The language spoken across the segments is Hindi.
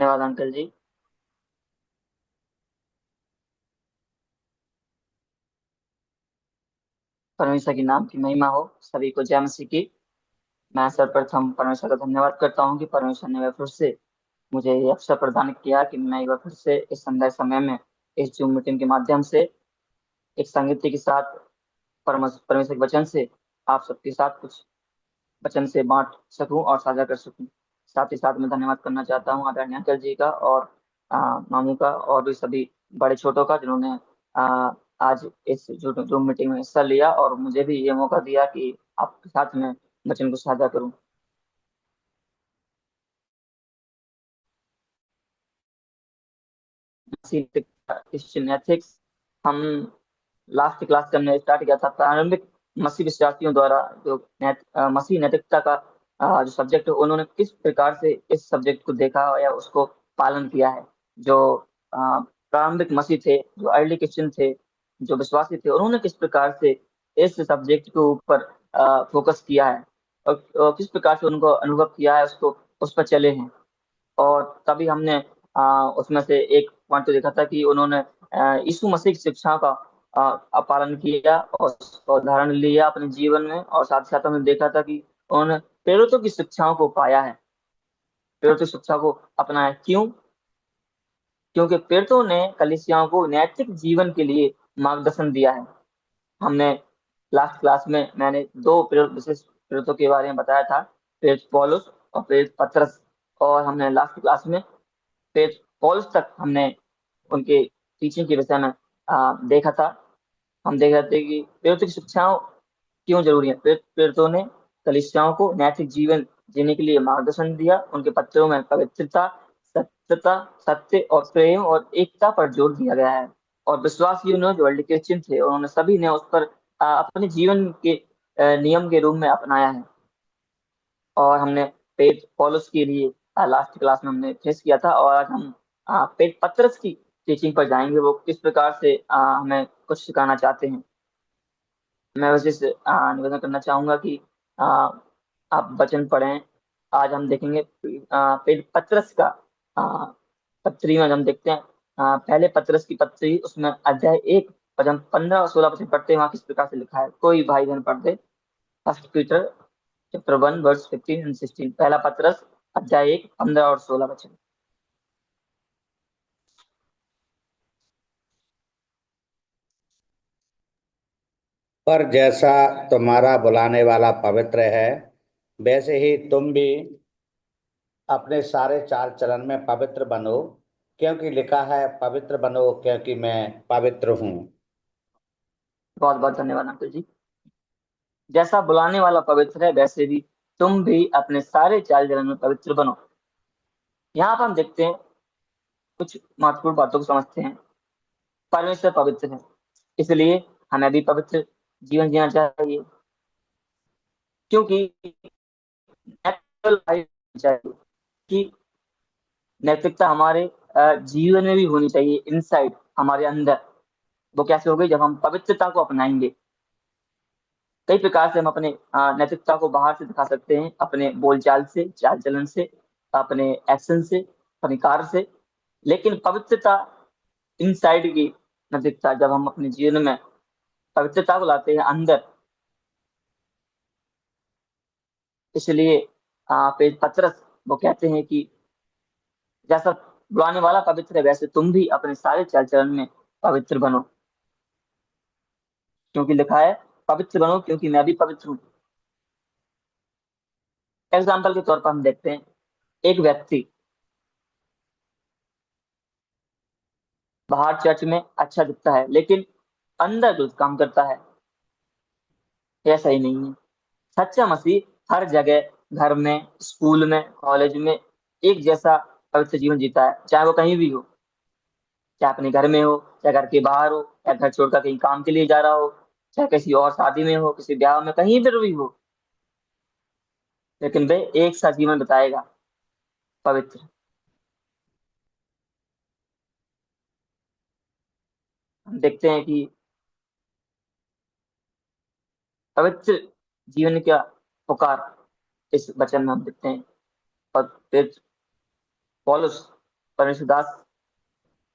धन्यवाद अंकल जी। परमेश्वर के नाम की महिमा हो, सभी को जय मसीह की। मैं सर्वप्रथम परमेश्वर का धन्यवाद करता हूँ कि परमेश्वर ने वह फिर से मुझे ये अवसर प्रदान किया कि मैं एक बार फिर से इस संध्या समय में इस जूम मीटिंग के माध्यम से एक संगीत के साथ परमेश्वर के वचन से आप सबके साथ कुछ वचन से बांट सकूं और साझा कर सकूं। साथ ही साथ मैं धन्यवाद करना चाहता हूँ आदरणीय अंकल जी का और मामू का और भी सभी बड़े छोटों का जिन्होंने आ, आज इस जो जूम मीटिंग में हिस्सा लिया और मुझे भी ये मौका दिया कि आपके साथ में वचन को साझा करूं। क्रिश्चियन एथिक्स हम लास्ट क्लास से हमने स्टार्ट किया था प्रारंभिक मसीह विश्वासियों द्वारा जो मसीह नैतिकता का जो सब्जेक्ट है उन्होंने किस प्रकार से इस सब्जेक्ट को देखा या उसको पालन किया है। जो प्रारंभिक मसीह थे, जो अर्ली क्रिश्चियन थे, जो विश्वासी थे, उन्होंने किस प्रकार से इस सब्जेक्ट के ऊपर फोकस किया है और किस प्रकार से उनको अनुभव किया है, उसको उस पर चले हैं। और तभी हमने उसमें से एक पॉइंट तो देखा था कि उन्होंने यीशु मसीह की शिक्षा का पालन किया और उसका उदाहरण लिया अपने जीवन में। और साथ ही साथ हमने देखा था कि उन्होंने प्रेरितों की शिक्षाओं को पाया है, प्रेरितों की शिक्षा को अपनाया। क्यों? क्योंकि प्रेरितों ने कलीसियाओं को नैतिक जीवन के लिए मार्गदर्शन दिया है। हमने लास्ट क्लास में मैंने दो प्रेरित विशेष प्रेरितों के बारे में बताया था, प्रेरित पौलुस और प्रेरित पतरस। और हमने लास्ट क्लास में प्रेरित पौलुस तक हमने उनके टीचिंग के विषय में देखा था। हम देख रहे थे कि प्रेरितों की शिक्षाओं क्यों जरूरी है। प्रेरितों ने कलीसियाओं को नैतिक जीवन जीने के लिए मार्गदर्शन दिया। उनके पत्रों में पवित्रता, सत्यता, सत्य और प्रेम और एकता पर जोर दिया गया है। और विश्वासियों ने जो वर्ल्ड क्रिश्चियन थे उन्होंने सभी ने उस पर अपने जीवन के नियम के रूप में अपनाया है। और हमने पेट पॉलुस के लिए लास्ट क्लास में हमने फेस किया था। और आज हम पेट पत्रस की टीचिंग पर जाएंगे, वो किस प्रकार से हमें कुछ सिखाना चाहते हैं। मैं वैसे से निवेदन करना चाहूंगा कि आ, आप वचन पढ़ें। आज हम देखेंगे पेट पत्रस का आ, पत्री में हम देखते हैं पहले पत्रस की पत्री उसमें अध्याय 1 और हम 15 और 16 वचन पढ़ते हैं। वहां किस प्रकार से लिखा है, कोई भाई बहन पढ़ दे। First Peter chapter 1 verse 15 and 16, पहला पत्रस अध्याय 1 15 और 16 वचन। पर जैसा तुम्हारा बुलाने वाला पवित्र है, वैसे ही तुम भी अपने सारे चाल चलन में पवित्र बनो, क्योंकि लिखा है, पवित्र बनो क्योंकि मैं पवित्र हूँ। बहुत बहुत धन्यवाद अंकल जी। जैसा बुलाने वाला पवित्र है वैसे भी तुम भी अपने सारे चाल चलन में पवित्र बनो। यहाँ पर हम देखते हैं कुछ महत्वपूर्ण बातों को समझते हैं। परमेश्वर पवित्र है, इसलिए हमें भी पवित्र जीवन जीना चाहिए। क्योंकि natural life चाहिए कि नैतिकता हमारे जीवन में भी होनी चाहिए, इनसाइड हमारे अंदर। वो कैसे होगी? जब हम पवित्रता को अपनाएंगे। कई प्रकार से हम अपने नैतिकता को बाहर से दिखा सकते हैं, अपने बोलचाल से, चाल चलन से, अपने एक्शन से, अपने कार्य से। लेकिन पवित्रता इनसाइड की नैतिकता, जब हम अपने जीवन में पवित्रता को लाते हैं अंदर। इसलिए पेज पत्रस वो कहते हैं कि जैसा बुलाने वाला पवित्र है वैसे तुम भी अपने सारे चाल चलन में पवित्र बनो। क्योंकि लिखा है पवित्र बनो क्योंकि मैं भी पवित्र हूँ। एग्जाम्पल के तौर पर हम देखते हैं, एक व्यक्ति बाहर चर्च में अच्छा दिखता है लेकिन अंदर गलत काम करता है, यह सही नहीं है। सच्चा मसीह हर जगह, घर में, स्कूल में, कॉलेज में एक जैसा पवित्र जीवन जीता है, चाहे वो कहीं भी हो। चाहे अपने घर में हो, चाहे घर के बाहर हो, चाहे घर छोड़कर कहीं काम के लिए जा रहा हो, चाहे किसी और शादी में हो, किसी ब्याह में, कहीं पर भी हो। लेकिन वे एक सा जीवन बताएगा, पवित्र। हम देखते हैं कि पवित्र जीवन का पुकार इस वचन में हम देखते हैं। और फिर पौलुस परमेश्वर दास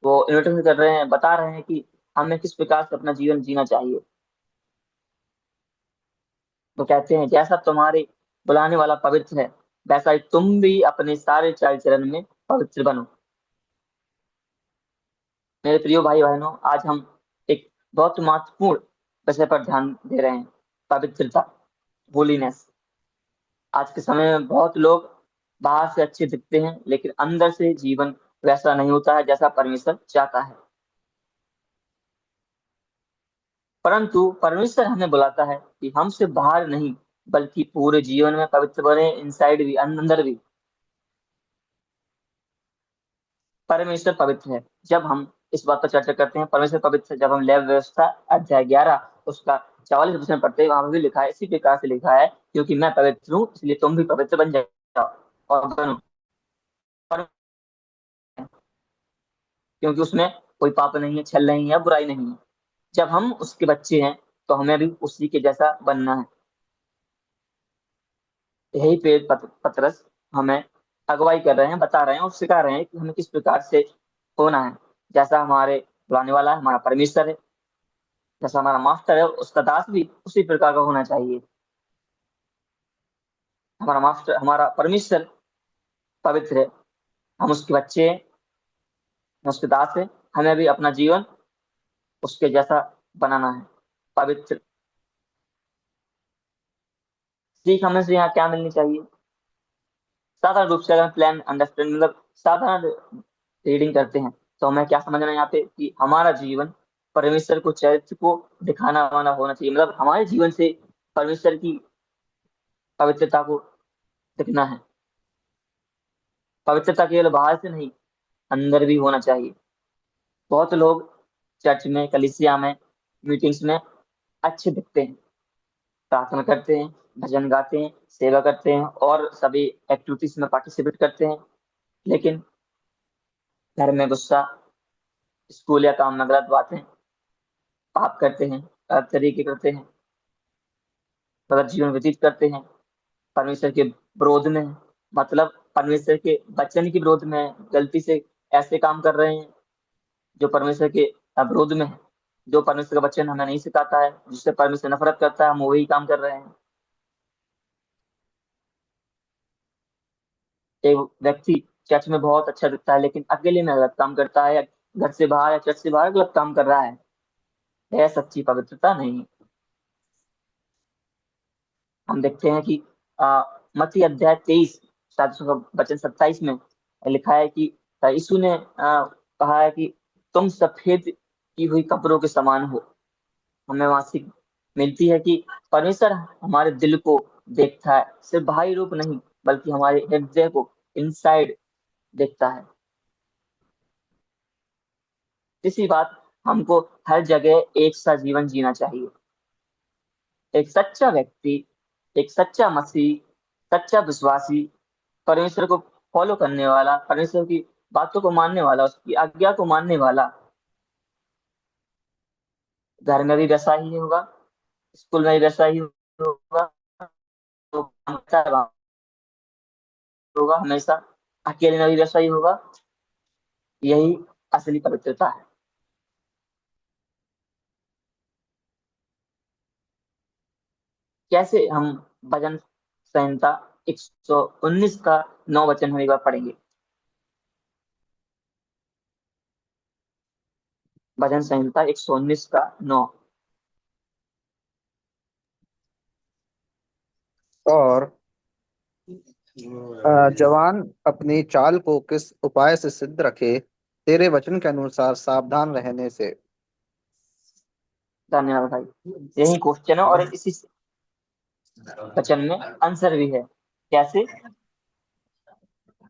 वो इन्विटेशन कर रहे हैं, बता रहे हैं कि हमें किस प्रकार से अपना जीवन जीना चाहिए। तो कहते हैं जैसा तुम्हारे बुलाने वाला पवित्र है, वैसा ही तुम भी अपने सारे चाल चलन में पवित्र बनो। मेरे प्रियो भाई बहनों, आज हम एक बहुत महत्वपूर्ण विषय पर ध्यान दे रहे हैं, पवित्रता, होलीनेस। आज के समय में बहुत लोग बाहर से अच्छे दिखते हैं, लेकिन अंदर से जीवन वैसा नहीं होता है जैसा परमेश्वर चाहता है। परंतु परमेश्वर हमें बुलाता है कि हम सिर्फ बाहर नहीं, बल्कि पूरे जीवन में पवित्र बने, इनसाइड भी, अंदर भी। परमेश्वर पवित्र है। जब हम इस बात पर चर्चा करते हैं परमेश्वर पवित्र है, जब हम लेव व्यवस्था अध्याय 11 उसका 44 पढ़ते हैं, वहां पर भी लिखा है, इसी प्रकार से लिखा है, क्योंकि मैं पवित्र हूँ इसलिए तुम भी पवित्र बन जाओ और बनो। क्योंकि उसमें कोई पाप नहीं है, छल नहीं है, बुराई नहीं है। जब हम उसके बच्चे हैं तो हमें भी उसी के जैसा बनना है। यही पेड़ पतरस हमें अगुवाई कर रहे हैं, बता रहे हैं और सिखा रहे हैं कि हमें किस प्रकार से होना है। जैसा हमारे बुलाने वाला है हमारा परमेश्वर है, जैसा हमारा मास्टर है उसका दास भी उसी प्रकार का होना चाहिए। हमारा मास्टर, हमारा परमेश्वर पवित्र है, हम उसके बच्चे हैं, हम उसके दास है। हमें भी अपना जीवन उसके जैसा बनाना है, पवित्र। सीख हमें से यहाँ क्या मिलनी चाहिए? साधारण रूप से अगर प्लान अंडरस्टैंड मतलब साधारण रीडिंग करते हैं तो हमें क्या समझना है यहाँ पे कि हमारा जीवन परमेश्वर को, चरित्र को दिखाना वाला होना चाहिए। मतलब हमारे जीवन से परमेश्वर की पवित्रता को दिखना है। पवित्रता केवल बाहर से नहीं, अंदर भी होना चाहिए। बहुत लोग चर्च में, कलीसिया में, मीटिंग्स में अच्छे दिखते हैं, प्रार्थना करते हैं, भजन गाते हैं, सेवा करते हैं और सभी एक्टिविटीज में पार्टिसिपेट करते हैं, लेकिन घर में गुस्सा, स्कूल या काम में गलत बातें, पाप करते हैं, गलत तरीके करते हैं, गलत जीवन व्यतीत करते हैं, परमेश्वर के विरोध में है। मतलब परमेश्वर के वचन के विरोध में है, गलती से ऐसे काम कर रहे हैं जो परमेश्वर के विरोध में है, जो परमेश्वर का वचन हमें नहीं सिखाता है, जिससे परमेश्वर नफरत करता है, हम वही काम कर रहे हैं। एक व्यक्ति चर्च में बहुत अच्छा दिखता है लेकिन अकेले में गलत काम करता है, या घर से बाहर या चर्च से बाहर गलत काम कर रहा है, यह सच्ची पवित्रता नहीं है। हम देखते हैं कि मत्ती अध्याय 23 शायद उसका वचन 27 में लिखा है कि यीशु ने कहा है कि तुम सफेद की हुई कपड़ों के समान हो। हमें वहां सीख मिलती है कि परमेश्वर हमारे दिल को देखता है, सिर्फ बाहरी रूप नहीं, बल्कि हमारे हृदय को, इनसाइड देखता है। इसी बात हमको हर जगह एक सा जीवन जीना चाहिए। एक सच्चा व्यक्ति, एक सच्चा मसीह, सच्चा विश्वासी, परमेश्वर को फॉलो करने वाला, परमेश्वर की बातों को मानने वाला, उसकी आज्ञा को मानने वाला, घर में भी वैसा ही होगा, स्कूल में भी वैसा ही होगा, तो काम करता है वहाँ होगा हमेशा, अकेले में भी वैसा ही होगा। यही असली पवित्रता है। कैसे हम भजन संहिता 119 का 9 वचन हम एक बार पढ़ेंगे। भजन संहिता 119 का 9। और जवान अपनी चाल को किस उपाय से सिद्ध रखे, तेरे वचन के अनुसार सावधान रहने से। धन्यवाद भाई। यही क्वेश्चन है और इसी वचन में आंसर भी है। कैसे?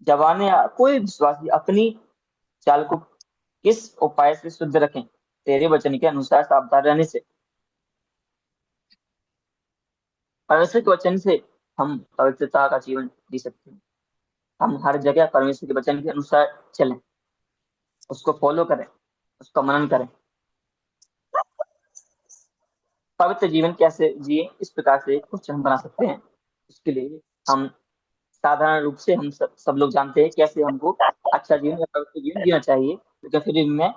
जवान या कोई विश्वासी अपनी चाल को किस उपाय से शुद्ध रखें, तेरे वचन के अनुसार सावधान रहने से। परमेश्वर के वचन से हम पवित्रता का जीवन जी सकते हैं। हम हर जगह परमेश्वर के वचन के अनुसार चलें, उसको फॉलो करें, उसका मनन करें। पवित्र जीवन कैसे जिए, इस प्रकार से क्वेश्चन बना सकते हैं। उसके लिए हम साधारण रूप से हम सब लोग जानते हैं कैसे हमको अच्छा जीवन या पवित्र जीवन जीना चाहिए, तो फिर भी मैं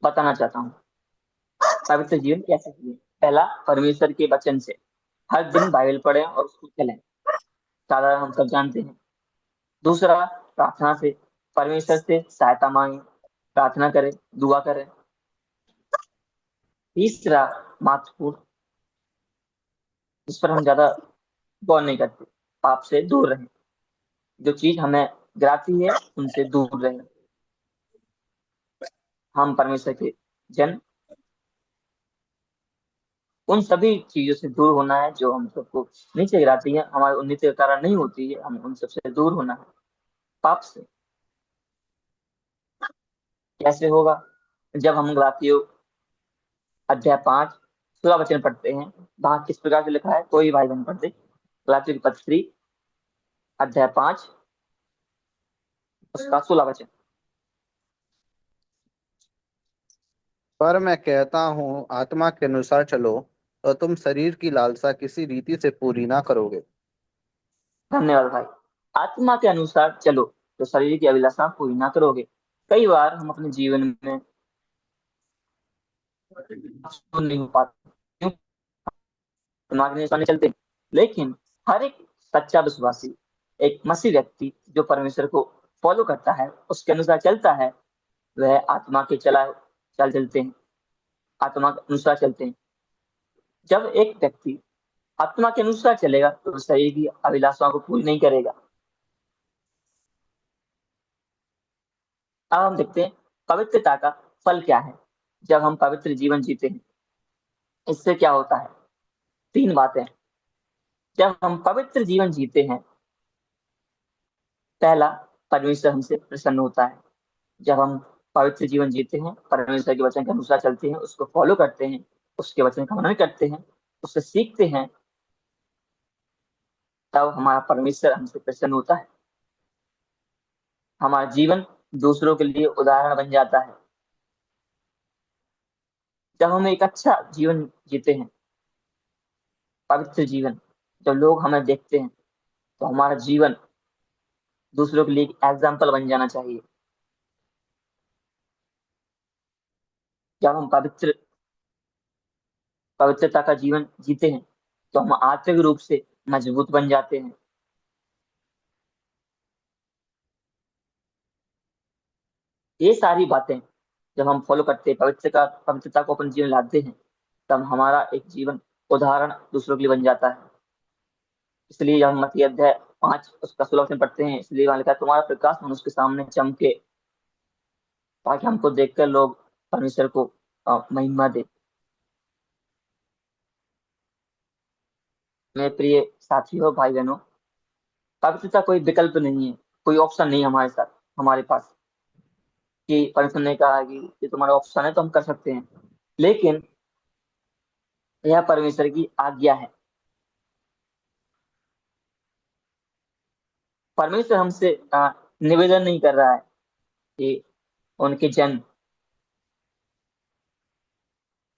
बताना चाहता हूँ पवित्र जीवन कैसे जिए। पहला, परमेश्वर के वचन से हर दिन बाइबल पढ़ें और उसको चलें, साधारण हम सब जानते हैं। दूसरा, प्रार्थना से परमेश्वर से सहायता मांगे, प्रार्थना करें, दुआ करें। तीसरा, महत्वपूर्ण, जिस पर हम ज्यादा गौर नहीं करते, पाप से दूर रहें, जो चीज हमें गिराती है उनसे दूर रहें। हम परमेश्वर के जन, उन सभी चीजों से दूर होना है जो हम सबको नीचे गिराती है, हमारे उन्नति का कारण नहीं होती है, हम उन सबसे दूर होना है, पाप से। कैसे होगा? जब हम गलातियों अध्याय 5 16 वचन पढ़ते हैं, वहां किस प्रकार से लिखा है, कोई भाई बहन पढ़ते। गलातियों की पत्री अध्याय 5 उसका 16 वचन। पर मैं कहता हूँ, आत्मा के अनुसार चलो तो तुम शरीर की लालसा किसी रीति से पूरी ना करोगे। धन्यवाद भाई। आत्मा के अनुसार चलो तो शरीर की अभिलाषा पूरी ना करोगे। कई बार हम अपने जीवन में नहीं हो पाते, क्यों? दिमाग में सामने चलते हैं। लेकिन हर एक सच्चा विश्वासी, एक मसीह व्यक्ति जो परमेश्वर को फॉलो करता है, उसके अनुसार चलता है, वह आत्मा के चलते हैं, आत्मा के अनुसार चलते हैं। जब एक व्यक्ति आत्मा के अनुसार चलेगा तो शरीर की अभिलाषाओं को पूरी नहीं करेगा। अब हम देखते हैं पवित्रता का फल क्या है जब हम पवित्र जीवन जीते हैं। इससे क्या होता है? 3 बातें। जब हम पवित्र जीवन जीते हैं, पहला, परमेश्वर हमसे प्रसन्न होता है। जब हम पवित्र जीवन जीते हैं, परमेश्वर के वचन के अनुसार चलते हैं, उसको फॉलो करते हैं, उसके वचन का मनन करते हैं, उससे सीखते हैं, तब हमारा परमेश्वर हमसे प्रसन्न होता है। हमारा जीवन दूसरों के लिए उदाहरण बन जाता है। जब हम एक अच्छा जीवन जीते हैं, पवित्र जीवन, जब लोग हमें देखते हैं, तो हमारा जीवन दूसरों के लिए एक एग्जाम्पल बन जाना चाहिए। जब हम पवित्रता का जीवन जीते हैं, तो हम आत्मिक रूप से मजबूत बन जाते हैं। ये सारी बातें जब हम फॉलो करते हैं, पवित्रता को अपने जीवन लाते हैं, तब हमारा एक जीवन उदाहरण दूसरों के लिए बन जाता है। इसलिए जब हम मत्ती अध्याय 5 उसका 16 पढ़ते हैं, इसलिए वहां लिखा है, तुम्हारा प्रकाश मनुष्य के सामने चमके, ताकि हमको देखकर लोग परमेश्वर को महिमा दे। मेरे प्रिय साथियों, भाई बहनों, पवित्रता कोई विकल्प नहीं है, कोई ऑप्शन नहीं है हमारे साथ, हमारे पास, कि परमेश्वर ने कहा कि ये तुम्हारा ऑप्शन है तो हम कर सकते हैं। लेकिन यह परमेश्वर की आज्ञा है। परमेश्वर हमसे निवेदन नहीं कर रहा है कि उनके जन,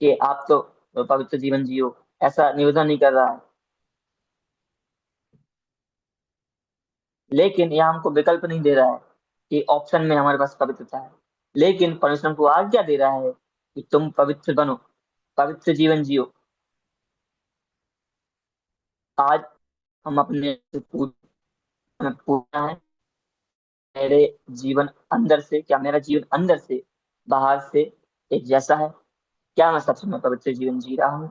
कि आप तो पवित्र जीवन जियो, ऐसा निवेदन नहीं कर रहा है। लेकिन यह हमको विकल्प नहीं दे रहा है कि ऑप्शन में हमारे पास पवित्रता है। लेकिन परमेश्वर हमको आज्ञा दे रहा है कि तुम पवित्र बनो, पवित्र जीवन जियो। आज हम अपने हमें पूछना है, मेरे जीवन अंदर से, क्या मेरा जीवन अंदर से बाहर से एक जैसा है? क्या मैं सच में पवित्र जीवन जी रहा हूँ,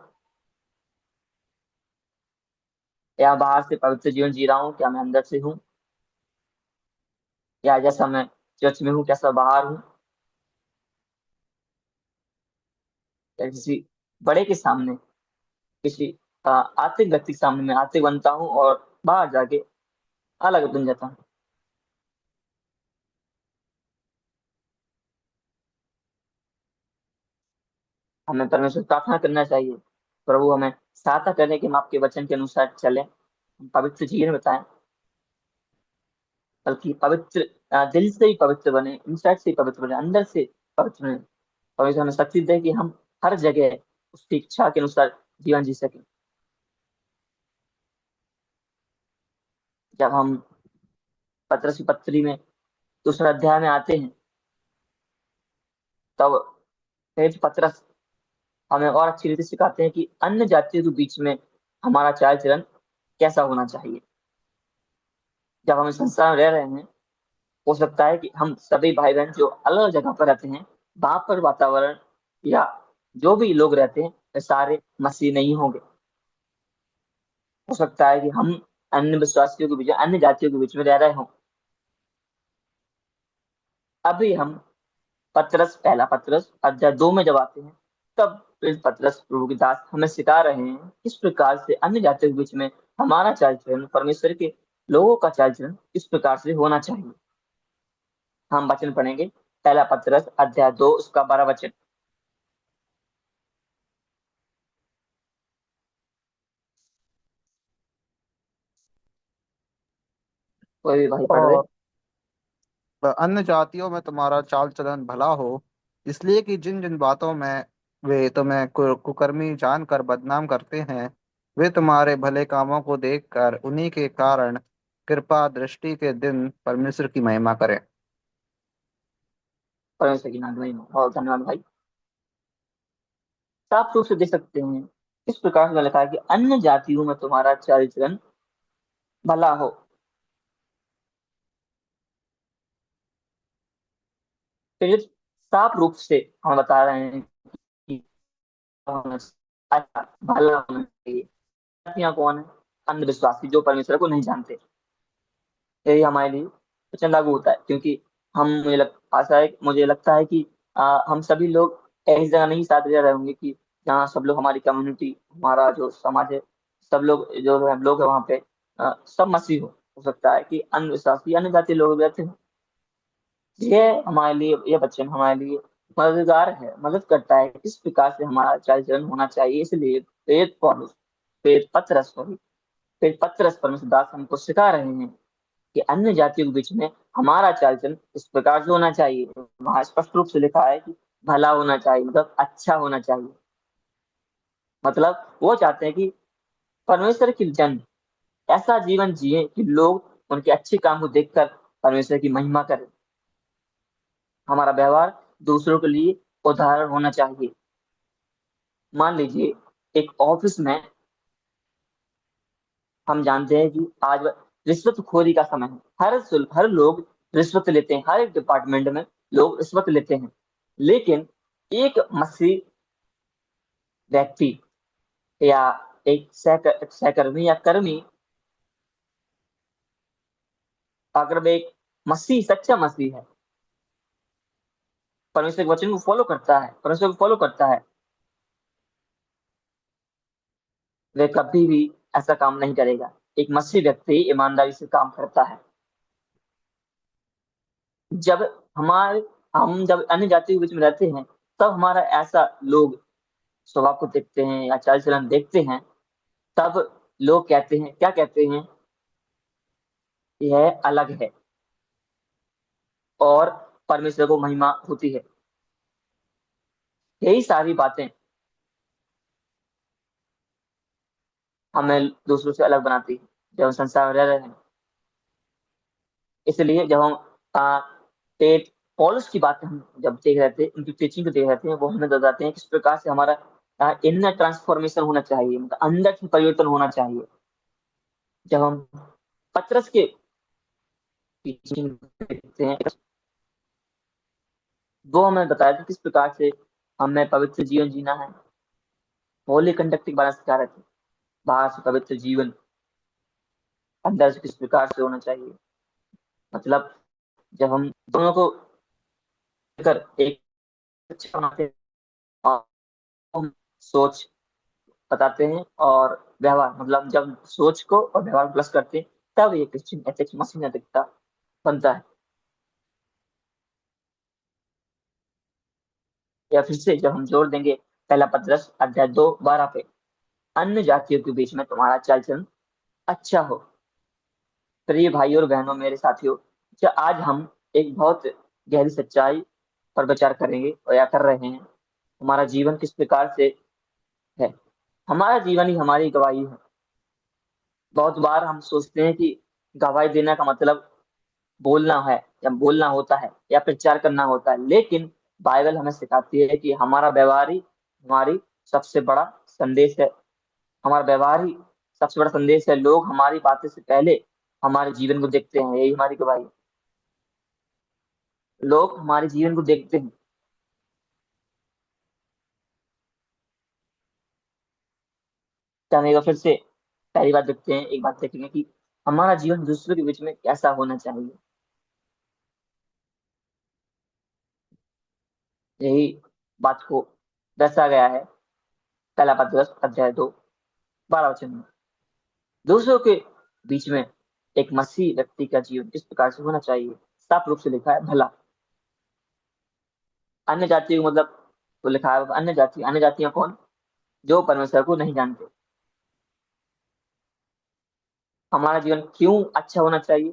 या बाहर से पवित्र जीवन जी रहा हूँ? क्या मैं अंदर से हूँ, या जैसा मैं चर्च में हूँ कैसा बाहर हूँ? या किसी बड़े के सामने, किसी आर्थिक व्यक्ति के सामने मैं आर्थिक बनता हूँ और बाहर जाके अलग बन जाता हूँ? हमें परमेश्वर से प्रार्थना करना चाहिए, प्रभु हमें सहायता करें कि हम आपके वचन के अनुसार चलें, हम पवित्र जीवन बताएं, बल्कि पवित्र दिल से ही पवित्र बने, इनसाइड से ही पवित्र बने, अंदर से पवित्र बने। परमेश्वर हमें शक्ति दे कि हम हर जगह उसकी इच्छा के अनुसार जीवन जी सकें। जब हम पत्रस की पत्री में दूसरे अध्याय में आते हैं, तब फिर पत्रस हमें और अच्छी रीति सिखाते हैं कि अन्य जातियों के बीच में हमारा चाल चलन कैसा होना चाहिए। जब हम इस संसार में रह रहे हैं, हो सकता है कि हम सभी भाई बहन जो अलग अलग जगह पर रहते हैं, वहां पर वातावरण या जो भी लोग रहते हैं वे सारे मसीह नहीं होंगे। हो सकता है कि हम अन्य विश्वासियों के बीच, अन्य जातियों के बीच में रह रहे हों। अभी हम पहला पत्रस अध्याय 2 में जब आते हैं, तब फिर पत्रस प्रभु के दास हमें सिखा रहे हैं किस प्रकार से अन्य जातियों के बीच में हमारा चाल चलन, परमेश्वर के लोगों का चाल चलन किस प्रकार से होना चाहिए। हम वचन पढ़ेंगे, पहला पत्रस अध्याय 2 उसका 12 वचन। कोई भी भाई पढ़ दे। और अन्य जातियों में तुम्हारा चाल चलन भला हो, इसलिए कि जिन जिन बातों में वे तुम्हें कुकर्मी जानकर बदनाम करते हैं, वे तुम्हारे भले कामों को देखकर उन्हीं के कारण कृपा दृष्टि के दिन परमेश्वर की महिमा करें। परमेश्वर की नाम में और धन्यवाद भाई। साफ रूप से देख सकते हैं इस प्रकार से लिखा है कि अन्य जातियों में तुम्हारा चाल चलन भला हो। फिर साफ रूप से हम बता रहे हैं कि अच्छा भला होना चाहिए। जातियां कौन है? अंधविश्वासी जो परमेश्वर को नहीं जानते। यही हमारे लिए वचन लागू होता है, क्योंकि आशा है, मुझे लगता है कि हम सभी लोग ऐसी जगह नहीं साथ रह रहे होंगे कि जहाँ सब लोग, हमारी कम्युनिटी, हमारा जो समाज है, सब लोग जो हम लोग है वहाँ पे सब मसीह हो सकता है कि अंधविश्वासी अन्य जाति लोग रहते हैं। ये हमारे लिए, ये वचन हमारे लिए मददगार है, मदद करता है किस प्रकार से हमारा चाल चलन होना चाहिए। इसलिए प्रेरित पौलुस, प्रेरित पत्रस परमेश्वर दास हमको सिखा रहे हैं कि अन्य जातियों के बीच में हमारा चाल चलन इस प्रकार से होना चाहिए। वहां स्पष्ट रूप से लिखा है कि भला होना चाहिए, मतलब अच्छा होना चाहिए। मतलब वो चाहते हैं कि परमेश्वर की जन ऐसा जीवन जिए कि लोग उनके अच्छे काम को देखकर परमेश्वर की महिमा करें। हमारा व्यवहार दूसरों के लिए उदाहरण होना चाहिए। मान लीजिए एक ऑफिस में, हम जानते हैं कि आज रिश्वतखोरी का समय है। हर लोग रिश्वत लेते हैं, हर एक डिपार्टमेंट में लोग रिश्वत लेते हैं। लेकिन एक मसीह व्यक्ति या एक सहकर्मी या कर्मी, अगर वे एक मसीह, सच्चा मसीह है, परमेश्वर के वचन को फॉलो करता है, परमेश्वर को फॉलो करता है, वे कभी भी ऐसा काम नहीं करेगा। एक मसीह व्यक्ति ईमानदारी से काम करता है। जब हमारे हम जब अन्य जातियों के बीच में रहते हैं, तब हमारा ऐसा लोग स्वभाव को देखते हैं या चाल चलन देखते हैं, तब लोग कहते हैं, क्या कहते हैं? यह अलग है और परमेश्वर को महिमा होती है। यही सारी बातें हमें दूसरों से अलग बनाती है जब हम संसार में रह रहे हैं। इसलिए जब हम पेट पॉलुस की बात हम जब देख रहे थे, उनकी टीचिंग को देख रहे थे, वो हमें बताते हैं किस प्रकार से हमारा इनर ट्रांसफॉर्मेशन होना चाहिए, मतलब अंदर से परिवर्तन होना चाहिए। जब हम पत्रस के टीचिंग देखते हैं, वो हमें बताया था किस प्रकार से हमें पवित्र जीवन जीना है। होली कंडक्ट के बारे में सिखा रहे थे, बाहर से पवित्र जीवन, अंदर से किस प्रकार से होना चाहिए। मतलब जब हम दोनों को लेकर एक अच्छा बनाते हैं, और हम सोच बताते हैं और व्यवहार, मतलब जब सोच को और व्यवहार प्लस करते हैं, तब ये क्रिश्चियन एथिक्स, मसीह नैतिकता बनता है। या फिर से जब हम जोड़ देंगे पहला पत्रस अध्याय 2:12 पे, अन्य जातियों के बीच में तुम्हारा चाल चलन अच्छा हो। प्रिय भाइयों और बहनों, मेरे साथियों, जो आज हम एक बहुत गहरी सच्चाई पर विचार करेंगे और या कर रहे हैं, हमारा जीवन किस प्रकार से है। हमारा जीवन ही हमारी गवाही है। बहुत बार हम सोचते हैं कि गवाही देने का मतलब बोलना है या बोलना होता है या प्रचार करना होता है, लेकिन बाइबल हमें सिखाती है कि हमारा व्यवहार ही हमारी सबसे बड़ा संदेश है। हमारा व्यवहार ही सबसे बड़ा संदेश है। लोग हमारी बातें से पहले हमारे जीवन को देखते हैं, यही हमारी गवाही है। लोग हमारे जीवन को देखते हैं। तो हम एक बार फिर से पहली बात देखते हैं, एक बात देखेंगे कि हमारा जीवन दूसरों के बीच में कैसा होना चाहिए। यही बात को दर्शाया गया है पहला पत्रस अध्याय 2 12 वचन में। दूसरों के बीच में एक मसीह व्यक्ति का जीवन किस प्रकार से होना चाहिए, साफ रूप से लिखा है भला। अन्य जातियों को मतलब तो लिखा है अन्य जातियां कौन? जो परमेश्वर को नहीं जानते। हमारा जीवन क्यों अच्छा होना चाहिए?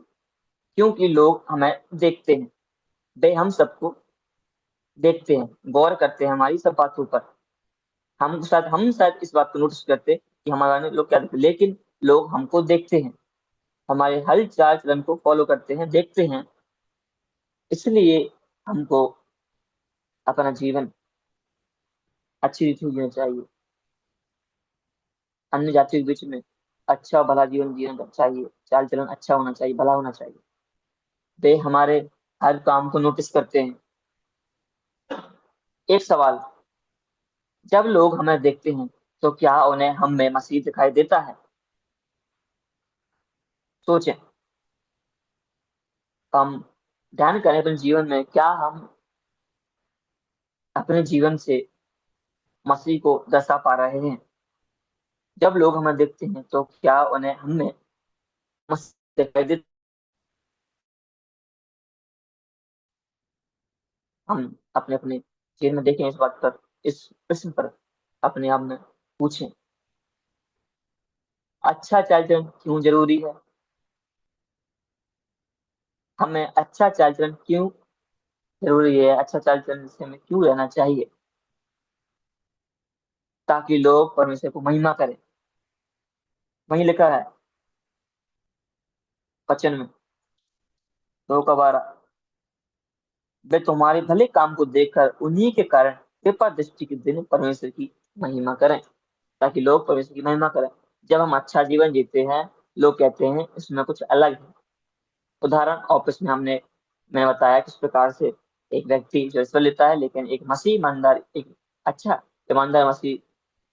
क्योंकि लोग हमें देखते हैं, वे हम सबको देखते हैं, गौर करते हैं हमारी सब बातों पर। हम शायद इस बात को नोटिस करते कि हमारे बारे में लोग क्या देखते, लेकिन लोग हमको देखते हैं, हमारे हर चाल चलन को फॉलो करते हैं, देखते हैं। इसलिए हमको अपना जीवन अच्छी रीति से जीना चाहिए। अन्य जातियों के बीच में अच्छा और भला जीवन जीना चाहिए, चाल चलन अच्छा होना चाहिए, भला होना चाहिए। वे हमारे हर काम को नोटिस करते हैं। एक सवाल, जब लोग हमें देखते हैं तो क्या उन्हें हम में मसीह दिखाई देता है? सोचें, हम ध्यान करें अपने जीवन में, क्या हम अपने जीवन से मसीह को दर्शा पा रहे हैं? जब लोग हमें देखते हैं तो क्या उन्हें हम में मसीह दिखाई देता? हम अपने अपने जीवन में देखें, इस बात पर, इस प्रश्न पर अपने आप में पूछें, अच्छा चाल चलन क्यों जरूरी है? हमें अच्छा चाल चलन क्यों जरूरी है? अच्छा चाल चलन से हमें क्यों रहना चाहिए? ताकि लोग परमेश्वर को महिमा करें। वही लिखा है वचन में 2 का 12, वे तुम्हारे भले काम को देखकर उन्हीं के कारण कृपा दृष्टि के दिन परमेश्वर की महिमा करें। ताकि लोग परमेश्वर की महिमा करें। जब हम अच्छा जीवन जीते हैं, लोग कहते हैं इसमें कुछ अलग है। उदाहरण ऑफिस में मैंने बताया किस प्रकार से एक व्यक्ति जो रिश्वत लेता है, लेकिन एक मसीह ईमानदार, एक अच्छा ईमानदार मसीह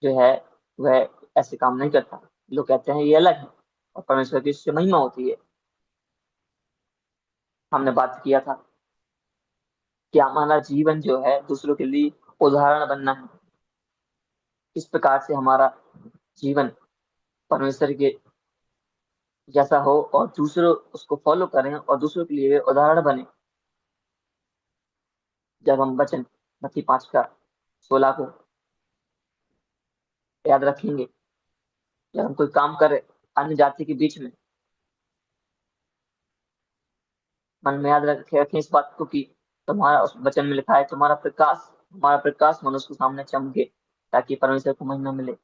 जो है, वह ऐसे काम नहीं करता। लोग कहते हैं ये अलग है और परमेश्वर की इससे महिमा होती है। हमने बात किया था कि हमारा जीवन जो है दूसरों के लिए उदाहरण बनना है। इस प्रकार से हमारा जीवन परमेश्वर के जैसा हो और दूसरों उसको फॉलो करें और दूसरों के लिए वे उदाहरण बने। जब हम वचन मत्ती 5 का 16 को याद रखेंगे, जब हम कोई काम करें अन्य जाति के बीच में, मन में याद रखें इस बात को कि तुम्हारा, उस वचन में लिखा है, हमारा प्रकाश मनुष्य के सामने चमके ताकि परमेश्वर को महिमा मिले।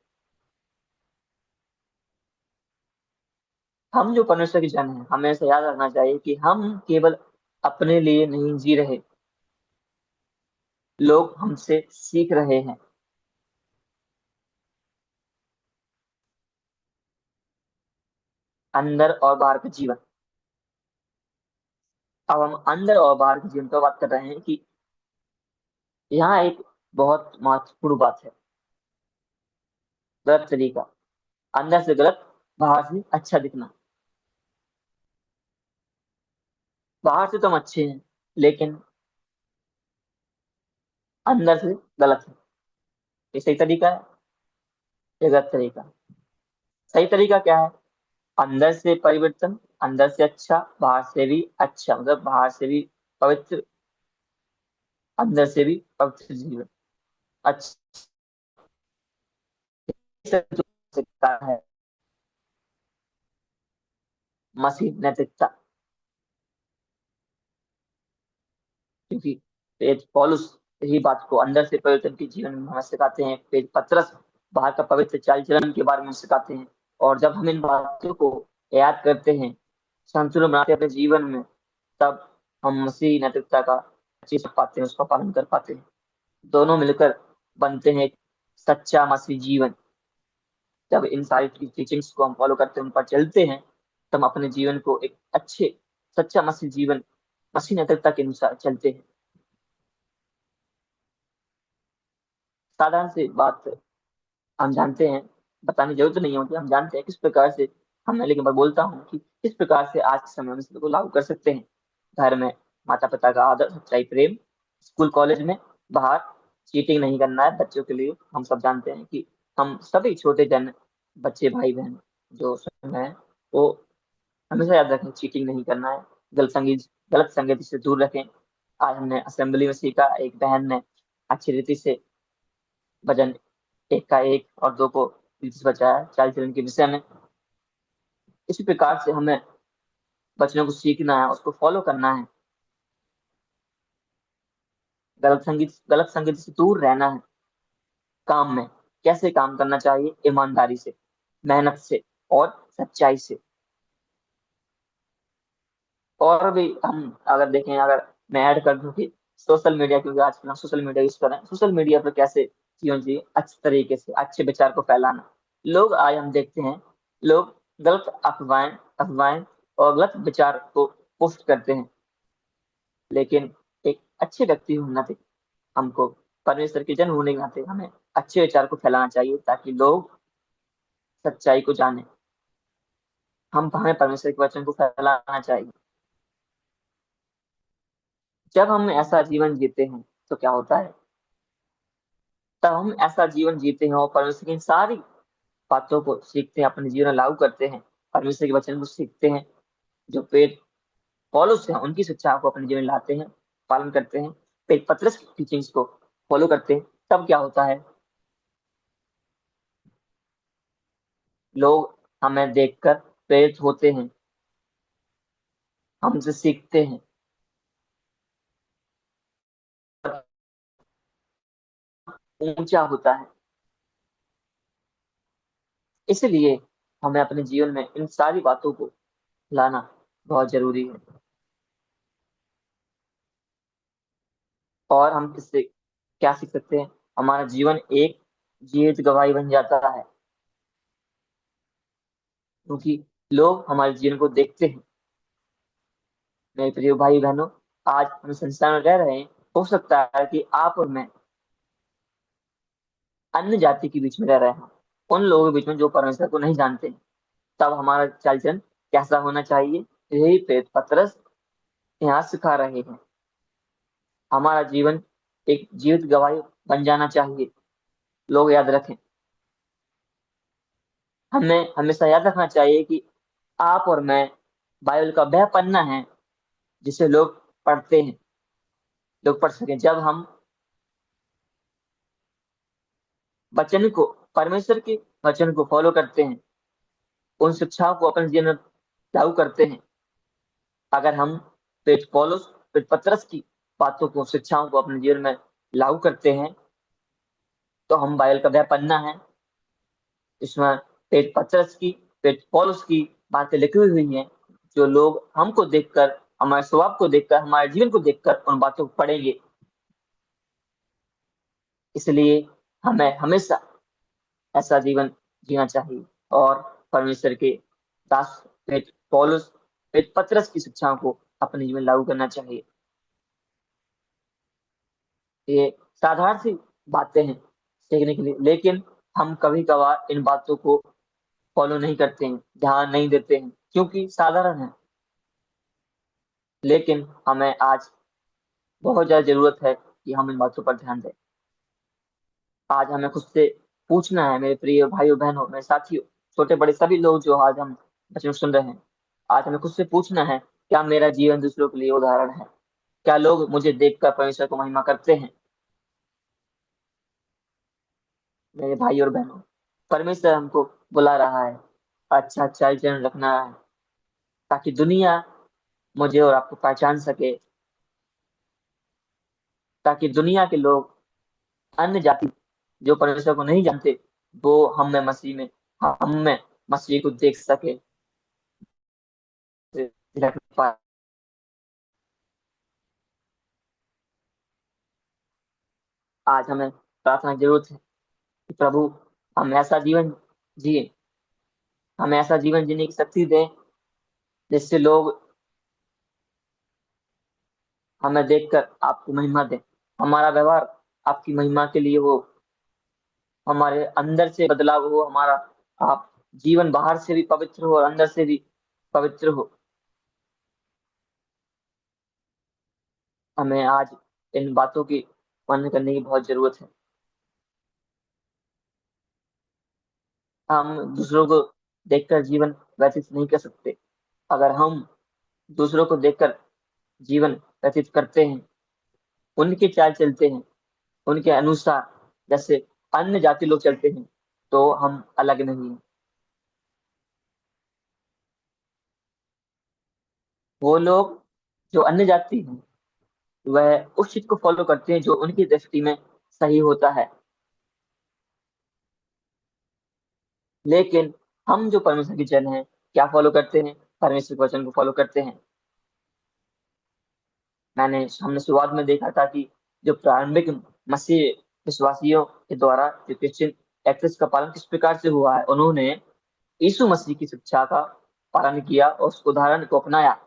हम जो परमेश्वर के जन हैं, हमें ऐसा याद रखना चाहिए कि हम केवल अपने लिए नहीं जी रहे, लोग हमसे सीख रहे हैं। अंदर और बाहर का जीवन। अब हम अंदर और बाहर के जीवन पर बात कर रहे हैं कि यहाँ एक बहुत महत्वपूर्ण बात है, गलत तरीका। अंदर से गलत, बाहर से अच्छा दिखना। बाहर से तो हम अच्छे हैं, लेकिन अंदर से गलत है। ये सही तरीका है? ये गलत तरीका। सही तरीका क्या है? अंदर से परिवर्तन, अंदर से अच्छा, बाहर से भी अच्छा, मतलब बाहर से भी पवित्र, अंदर से भी पवित्र जीवन। अच्छा सकता है मसीह नैतिकता। क्योंकि पेज पौलुस यही बात को अंदर से परिवर्तन के जीवन में हमें सिखाते हैं, पेज पत्रस बाहर का पवित्र चाल चलन के बारे में सिखाते हैं। और जब हम इन बातों को याद करते हैं, संतुलन बनाते हैं अपने जीवन में, तब हम मसीही नैतिकता का चीज पाते हैं, उसका पालन कर पाते हैं। दोनों मिलकर बनते हैं एक सच्चा मसीह जीवन। जब इन सारी टीचिंग्स को हम फॉलो करते हैं, उन पर चलते हैं, तब हम अपने जीवन को एक अच्छे सच्चा मसीह जीवन, मसीह नैतिकता के अनुसार चलते हैं। साधारण सी बात हम जानते हैं, बताने की जरूरत नहीं होती, हम जानते हैं किस प्रकार से हम, मैं लेकिन मैं बोलता हूँ कि किस प्रकार से आज के समय में इसको लागू कर सकते हैं। घर में माता पिता का आदर, सच्चाई, प्रेम। स्कूल कॉलेज में, बाहर चीटिंग नहीं करना है बच्चों के लिए। हम सब जानते हैं कि हम सभी छोटे जन बच्चे, भाई बहन जो स्वयं है, वो हमेशा याद रखें, चीटिंग नहीं करना है। गलत संगति से दूर रखें। आज हमने असेंबली में सीखा, एक बहन ने अच्छी रीति से भजन एक का एक और दो को बचाया चाल चलन के विषय में। इसी प्रकार से हमें बच्चों को सीखना है, उसको फॉलो करना है। गलत संगीत से दूर रहना है। काम में कैसे काम करना चाहिए? ईमानदारी से, मेहनत से और सच्चाई से। और भी हम अगर देखें, अगर मैं ऐड कर दूं कि सोशल मीडिया, क्योंकि आजकल हम सोशल मीडिया यूज कर रहे हैं, सोशल मीडिया पर कैसे जीवन जी अच्छे तरीके से अच्छे विचार को फैलाना। लोग आज हम देखते हैं, लोग गलत अफवाहें अफवाहें और गलत विचार को पोस्ट करते हैं। लेकिन एक अच्छे व्यक्ति होने के नाते, हमको परमेश्वर के जन होने के नाते हमें अच्छे विचार को फैलाना चाहिए, ताकि लोग सच्चाई को जाने। हमें परमेश्वर के वचन को फैलाना चाहिए। जब हम ऐसा जीवन जीते हैं तो क्या होता है? तब हम ऐसा जीवन जीते हैं और परमेश्वर की सारी बातों को सीखते हैं, अपने जीवन में लागू करते हैं, परमेश्वर के वचन को सीखते हैं। जो पेट पौलुस हैं, उनकी शिक्षा को अपने जीवन में लाते हैं, पालन करते हैं, पेट पतरस की टीचिंग्स को फॉलो करते हैं। तब क्या होता है? लोग हमें देखकर प्रेरित होते हैं, हमसे सीखते हैं, ऊंचा होता है। इसलिए हमें अपने जीवन में इन सारी बातों को लाना बहुत जरूरी है। और हम इससे क्या सीख सकते हैं? हमारा जीवन एक जीवित गवाही बन जाता है, क्योंकि लोग हमारे जीवन को देखते हैं। मेरे प्रिय भाई बहनों, आज हम संसार में रह रहे हैं। हो सकता है कि आप और मैं अन्य जाति के बीच में रह रहे हैं, उन लोगों के बीच में जो परमेश्वर को नहीं जानते। तब हमारा चाल चलन कैसा होना चाहिए? यही प्रेरित पतरस यहाँ सिखा रहे हैं। हमारा जीवन एक जीवित गवाही बन जाना चाहिए। लोग याद रखें, हमें हमेशा याद रखना चाहिए कि आप और मैं बाइबल का वह पन्ना है जिसे लोग पढ़ते हैं, लोग पढ़ सकें। जब हम वचन को, परमेश्वर के वचन को फॉलो करते हैं, उन शिक्षाओं को अपने जीवन में लागू करते हैं, अगर हम पेट पतरस की बातों को, शिक्षाओं को अपने जीवन में लागू करते हैं, तो हम बाइबल का वह पन्ना है इसमें पेट पतरस की, पेट पौलुस की बातें लिखी हुई हैं, जो लोग हमको देखकर, हमारे स्वभाव को देखकर, हमारे जीवन को देखकर उन बातों को पढ़ेंगे। इसलिए हमें हमेशा ऐसा जीवन जीना चाहिए और परमेश्वर के दास पेट पौलुस, पेट पतरस की शिक्षाओं को अपने जीवन में लागू करना चाहिए। ये साधारण सी बातें हैं सीखने के लिए, लेकिन हम कभी कभार इन बातों को फॉलो नहीं करते हैं, ध्यान नहीं देते हैं, क्योंकि साधारण है। लेकिन हमें आज बहुत ज्यादा जरूरत है कि हम इन बातों पर ध्यान दें। आज हमें खुद से पूछना है, मेरे प्रिय भाइयों बहनों, मेरे साथियों, छोटे बड़े सभी लोग जो आज हम बच्चों सुन रहे हैं, आज हमें खुद से पूछना है, क्या मेरा जीवन दूसरों के लिए उदाहरण है? क्या लोग मुझे देखकर परमेश्वर को महिमा करते हैं? मेरे भाई और बहनों, परमेश्वर हमको बुला रहा है, अच्छा चाल चलन रखना है, ताकि दुनिया मुझे और आपको पहचान सके, ताकि दुनिया के लोग, अन्य जाति जो परमेश्वर को नहीं जानते, वो हम में मसीह में, हम में मसीह को देख सके, आज हमें प्रार्थना की जरूरत है कि प्रभु हम ऐसा जीवन जिए, हमें ऐसा जीवन जीने की शक्ति दें जिससे लोग हमें देखकर आपको महिमा दें, हमारा व्यवहार आपकी महिमा के लिए हो, हमारे अंदर से बदलाव हो, हमारा आप जीवन बाहर से भी पवित्र हो और अंदर से भी पवित्र हो। हमें आज इन बातों की पालन करने की बहुत जरूरत है। हम दूसरों को देखकर जीवन व्यतीत नहीं कर सकते। अगर हम दूसरों को देखकर जीवन व्यतीत करते हैं, उनके चाल चलते हैं, उनके अनुसार जैसे अन्य जाति लोग चलते हैं, तो हम अलग नहीं हैं। वो लोग जो अन्य जाति हैं वह उस चीज को फॉलो करते हैं जो उनकी दृष्टि में सही होता है, लेकिन हम जो परमेश्वर के जन हैं क्या फॉलो करते हैं? परमेश्वर के वचन को फॉलो करते हैं। हमने शुरुआत में देखा था कि जो प्रारंभिक मसीह विश्वासियों के द्वारा जो क्रिश्चियन एक्सेस का पालन किस प्रकार से हुआ है, उन्होंने यीशु मसीह की शिक्षा का पालन किया और उस उदाहरण को अपनाया।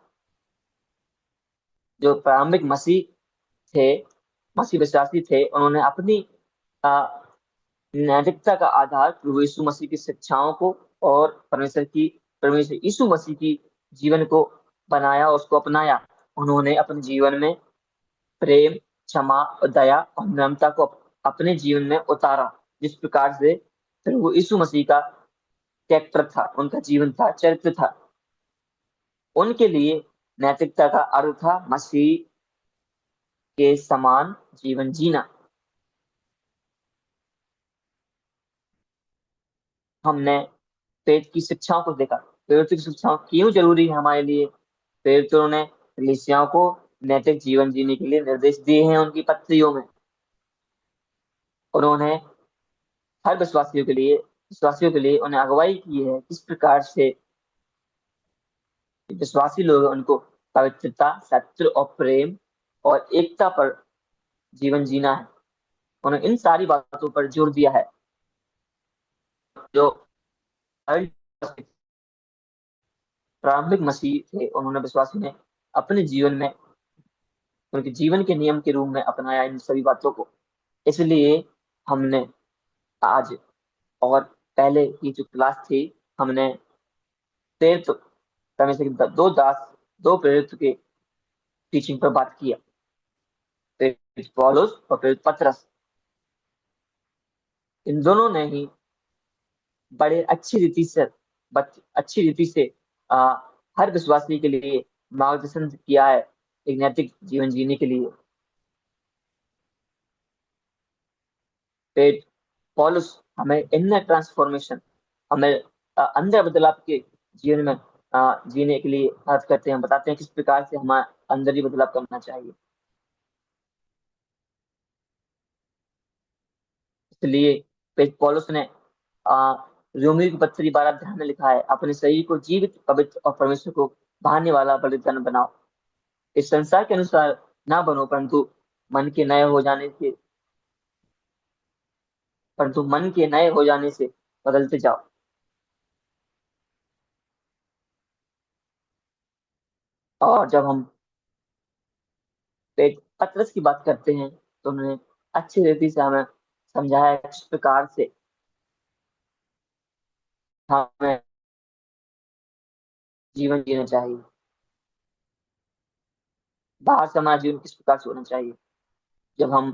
जो प्रारंभिक मसीह थे, मसीह विश्वासी थे, उन्होंने अपनी अ, नैतिकता का आधार प्रभु यीशु मसीह की शिक्षाओं को और परमेश्वर यीशु मसीह की जीवन को बनाया और उसको अपनाया। उन्होंने अपने जीवन में प्रेम, क्षमा और दया और नम्रता को अपने जीवन में उतारा, जिस प्रकार से प्रभु यीशु मसीह का कैरेक्टर था, उनका जीवन था, चरित्र था। उनके लिए नैतिकता का अर्थ था मसीह के समान जीवन जीना। हमने प्रेरित की शिक्षाओं को देखा। प्रेरित की शिक्षाओं क्यों जरूरी है हमारे लिए? प्रेरितों ने कलीसियाओं को नैतिक जीवन जीने के लिए निर्देश दिए हैं उनकी पत्रियों में। उन्होंने हर विश्वासियों के लिए उन्हें अगुवाई की है किस प्रकार से विश्वासी लोग हैं, उनको पवित्रता, सत्य और प्रेम और एकता पर जीवन जीना है। उन्होंने इन सारी बातों पर जोर दिया है जो हर प्रारंभिक मसीह थे, उन्होंने विश्वासी ने अपने जीवन में, उनके जीवन के नियम के रूप में अपनाया इन सभी बातों को। इसलिए हमने आज और पहले की जो क्लास थी, हमने प्रेरित परमेश्वर के दो प्रेरित के टीचिंग पर बात किया, प्रेरित पौलुस और प्रेरित पतरस। इन दोनों ने ही बड़े अच्छी रीति से आ, हर विश्वासी के लिए मार्गदर्शन किया है एक नैतिक जीवन जीने के लिए। फिर पॉलुस हमें इनर ट्रांसफॉर्मेशन, हमें अंदर बदलाव के जीवन में जीने के लिए अर्थ करते हैं, बताते हैं किस प्रकार से हमें अंदर ही बदलाव करना चाहिए। इसलिए फिर पौलुस ने आ, रोमियो की पत्री 12 अध्याय में लिखा है, अपने शरीर को जीवित, पवित्र और परमेश्वर को भाने वाला बलिदान बनाओ। इस संसार के अनुसार ना बनो, मन के नए हो जाने से मन के नए हो जाने से बदलते जाओ। और जब हम पतरस की बात करते हैं तो उन्होंने अच्छी रीति से हमें समझाया किस प्रकार से हमें जीवन जीना चाहिए, बाहर से हमारा जीवन किस प्रकार से होना चाहिए। जब हम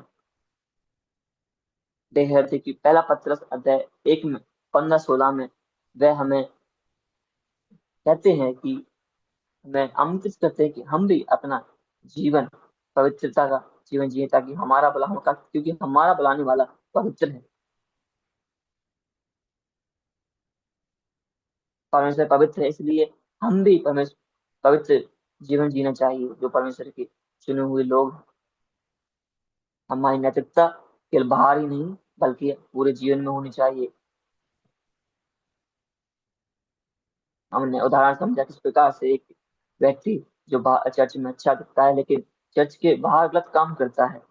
देख रहे थे कि पहला पतरस अध्याय 1 में 15-16 में वह हमें कहते हैं कि हमें आमंत्रित करते हैं कि हम भी अपना जीवन पवित्रता का जीवन जिए, ताकि हमारा भला होगा, क्योंकि हमारा बुलाने वाला पवित्र है। परमेश्वर पवित्र है, इसलिए हम भी परमेश्वर पवित्र जीवन जीना चाहिए जो परमेश्वर के चुने हुए लोग हैं। हमारी नैतिकता केवल बाहर ही नहीं बल्कि पूरे जीवन में होनी चाहिए। हमने उदाहरण समझा किस प्रकार से एक व्यक्ति जो चर्च में अच्छा दिखता है लेकिन चर्च के बाहर गलत काम करता है,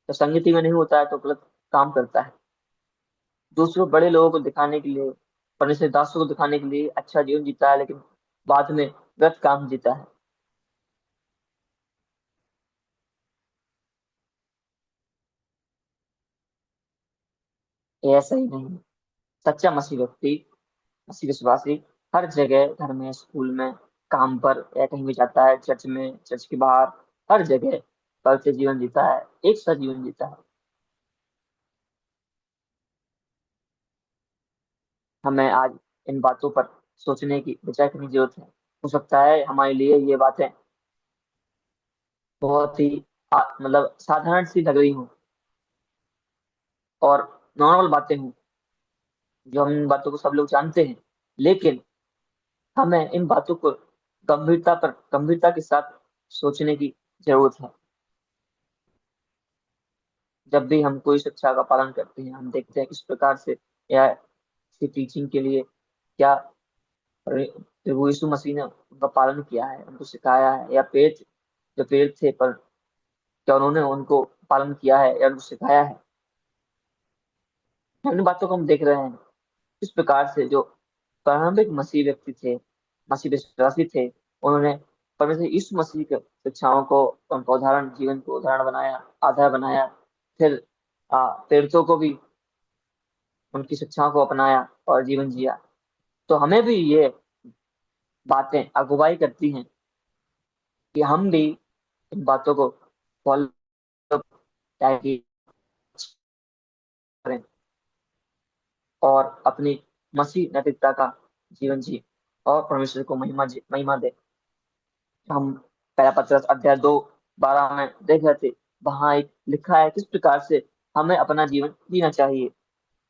तो संगति में नहीं होता है तो गलत काम करता है। दूसरों बड़े लोगों को दिखाने के लिए, परमेश्वर दासों को दिखाने के लिए अच्छा जीवन जीता है, लेकिन बाद में गलत काम जीता है। ये ऐसा ही नहीं है। सच्चा मसीह व्यक्ति, मसीह विश्वासी हर जगह, घर में, स्कूल में, काम पर, या कहीं भी जाता है, चर्च में, चर्च के बाहर, हर जगह पवित्र जीवन जीता है, एक सा जीवन जीता है। हमें आज इन बातों पर सोचने की, विचार करने की जरूरत है। हो सकता है हमारे लिए ये बातें बहुत ही मतलब साधारण सी लग रही हूँ और नॉर्मल बातें हूँ, जो हम इन बातों को सब लोग जानते हैं, लेकिन हमें इन बातों को गंभीरता के साथ सोचने की जरूरत है। जब भी हम कोई शिक्षा का पालन करते हैं, हम देखते हैं किस प्रकार से, या किसी टीचिंग के लिए क्या प्रभु यीशु मसीह ने उनका पालन किया है, उनको सिखाया है, या प्रेरित जो प्रेरित थे, पर क्या उन्होंने उनको पालन किया है या उनको सिखाया है। इन बातों को हम देख रहे हैं किस प्रकार से जो प्रारंभिक मसीह व्यक्ति थे, मसीह विश्वासी थे, उन्होंने परमेश्वर यीशु मसीह के शिक्षाओं को, उनका उदाहरण, जीवन को उदाहरण बनाया, आधार बनाया। फिर प्रेरितों को भी उनकी शिक्षाओं को अपनाया और जीवन जिया। तो हमें भी ये बातें अगुवाई करती हैं कि हम भी इन बातों को फॉलो करें और अपनी मसीह नैतिकता का जीवन जिए और परमेश्वर को महिमा दे। हम पहला पत्रस अध्याय 2:12 में देख रहे थे, वहां एक लिखा है किस प्रकार से हमें अपना जीवन जीना चाहिए।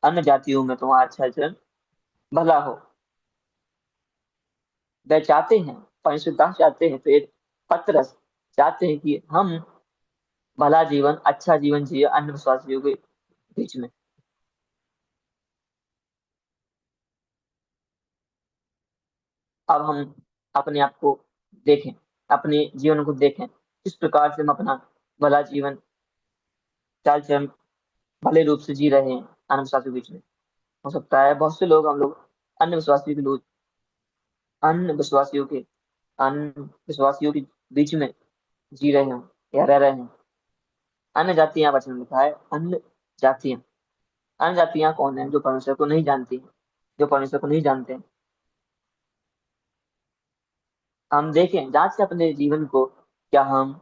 अन्य जातियों में तुम्हारा अच्छा चरण भला हो। वे चाहते हैं, परमेश्वर दास चाहते हैं, तो एक पत्रस चाहते हैं कि हम भला जीवन, अच्छा जीवन जिए अन्य विश्वासियों के बीच में। अब हम अपने आप को देखें, अपने जीवन को देखें, किस प्रकार से हम अपना भला जीवन, चाल चलन भले रूप से जी रहे हैं अन्य विश्वासियों के बीच में। हो सकता है बहुत से लोग, हम लोग अन्य विश्वासियों के लोग अन्य विश्वासियों के अन्य विश्वासियों के बीच में जी रहे हों या रह रहे हैं। अन्य जातियां, वचन में लिखा है अन्य जातियां। अन्य जातियां कौन है? जो परमेश्वर को नहीं जानती हैं, जो परमेश्वर को नहीं जानते हैं। हम देखें, जांच से अपने जीवन को, क्या हम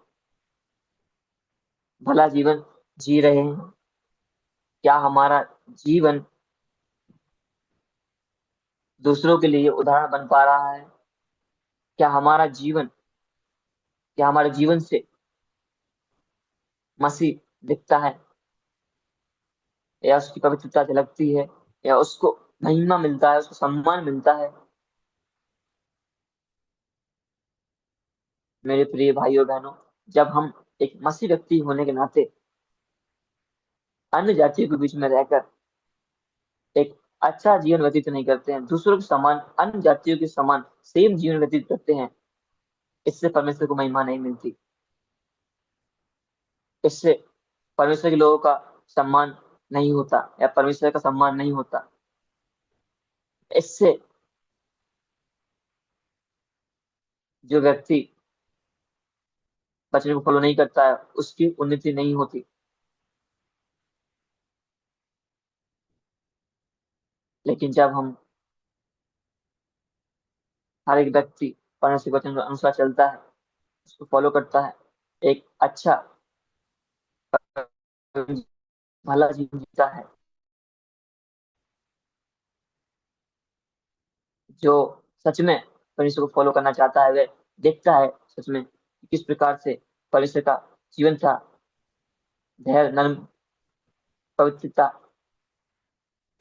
भला जीवन जी रहे हैं? क्या हमारा जीवन दूसरों के लिए उदाहरण बन पा रहा है? क्या हमारा जीवन, क्या हमारे जीवन से मसीह दिखता है, या उसकी पवित्रता झलकती है, या उसको महिमा मिलता है, उसको सम्मान मिलता है? मेरे प्रिय भाइयों बहनों, जब हम एक मसीह व्यक्ति होने के नाते अन्य जातियों के बीच में रहकर एक अच्छा जीवन व्यतीत नहीं करते हैं, दूसरों के समान, अन्य जातियों के समान सेम जीवन व्यतीत करते हैं, इससे परमेश्वर को महिमा नहीं मिलती। इससे परमेश्वर के लोगों का सम्मान नहीं होता, या परमेश्वर का सम्मान नहीं होता। इससे जो व्यक्ति वचन को फॉलो नहीं करता है, उसकी उन्नति नहीं होती। लेकिन जब हम, हर एक व्यक्ति परमेश्वर के वचन के अनुसार चलता है, उसको फॉलो करता है, एक अच्छा भला जीवन जीता है, जो सच में परमेश्वर को फॉलो करना चाहता है, वह देखता है सच में कि किस प्रकार से परमेश्वर का जीवन था, धैर्य, नर्म, पवित्रता,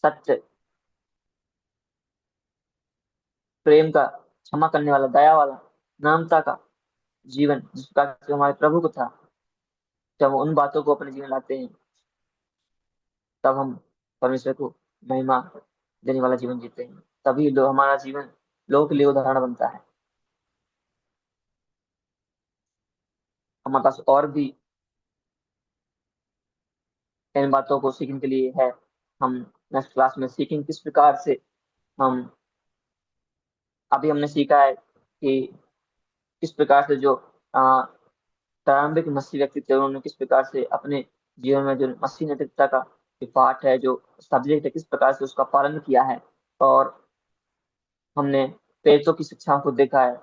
सत्य, प्रेम का, क्षमा करने वाला, दया वाला, नम्रता का जीवन जिस प्रकार से हमारे प्रभु को था। जब हम उन बातों को अपने जीवन लाते हैं, तब हम परमेश्वर को महिमा देने वाला जीवन जीते हैं। तभी हमारा जीवन लोगों के लिए उदाहरण बनता है। हमारे पास और भी इन बातों को सीखने के लिए है। हम नेक्स्ट क्लास में सीखेंगे किस प्रकार से हम, अभी हमने सीखा है कि किस प्रकार से जो प्रारंभिक मसीह व्यक्ति थे उन्होंने किस प्रकार से अपने जीवन में जो मसीह नैतिकता का जो पाठ है, जो सब्जेक्ट है, किस प्रकार से उसका पालन किया है। और हमने प्रेरितों की शिक्षाओं को देखा है,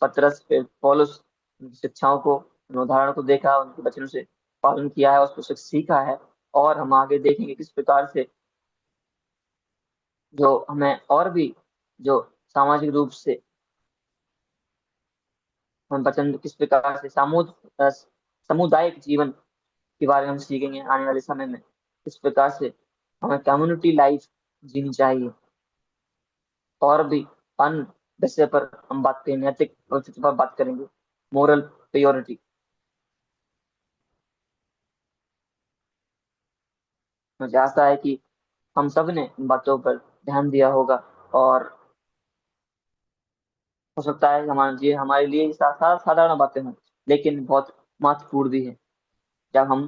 पतरस पौलुस उनकी शिक्षाओं को, उन उदाहरणों को देखा, उनके वचनों से पालन किया है, उसको सीखा है। और हम आगे देखेंगे किस प्रकार से जो हमें और भी जो सामाजिक रूप से हम वचन किस प्रकार से सामुदायिक जीवन के बारे में हम सीखेंगे आने वाले समय में। किस प्रकार से हमें कम्युनिटी लाइफ जीनी चाहिए। और भी अन्य विषय पर हम बात करेंगे, नैतिक व्यक्तित्व पर बात करेंगे, मोरल प्योरिटी। मुझे आशा है कि हम सब ने इन बातों पर ध्यान दिया होगा, और हो सकता है हमारे लिए साधारण बातें हों, लेकिन बहुत महत्वपूर्ण भी है। जब हम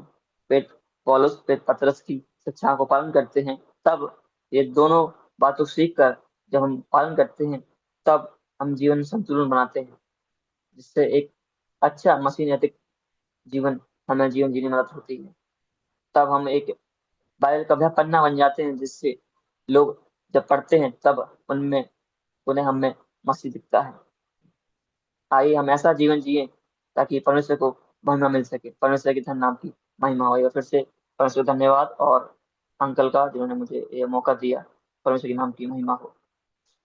पेट पौलुस पतरस की शिक्षा को पालन करते हैं, तब ये दोनों बातों सीख कर जब हम पालन करते हैं, तब हम जीवन संतुलन बनाते हैं, जिससे एक अच्छा मसीह नैतिक जीवन हमें जीवन जीने में मदद होती है। तब हम एक बाइबल का वह पन्ना बन जाते हैं जिससे लोग जब पढ़ते हैं तब उन्हें हमें मसीह दिखता है। आइए हम ऐसा जीवन जिए ताकि परमेश्वर को महिमा मिल सके, परमेश्वर के धन नाम की महिमा हो। फिर से परमेश्वर को धन्यवाद, और अंकल का जिन्होंने मुझे ये मौका दिया। परमेश्वर के नाम की महिमा हो।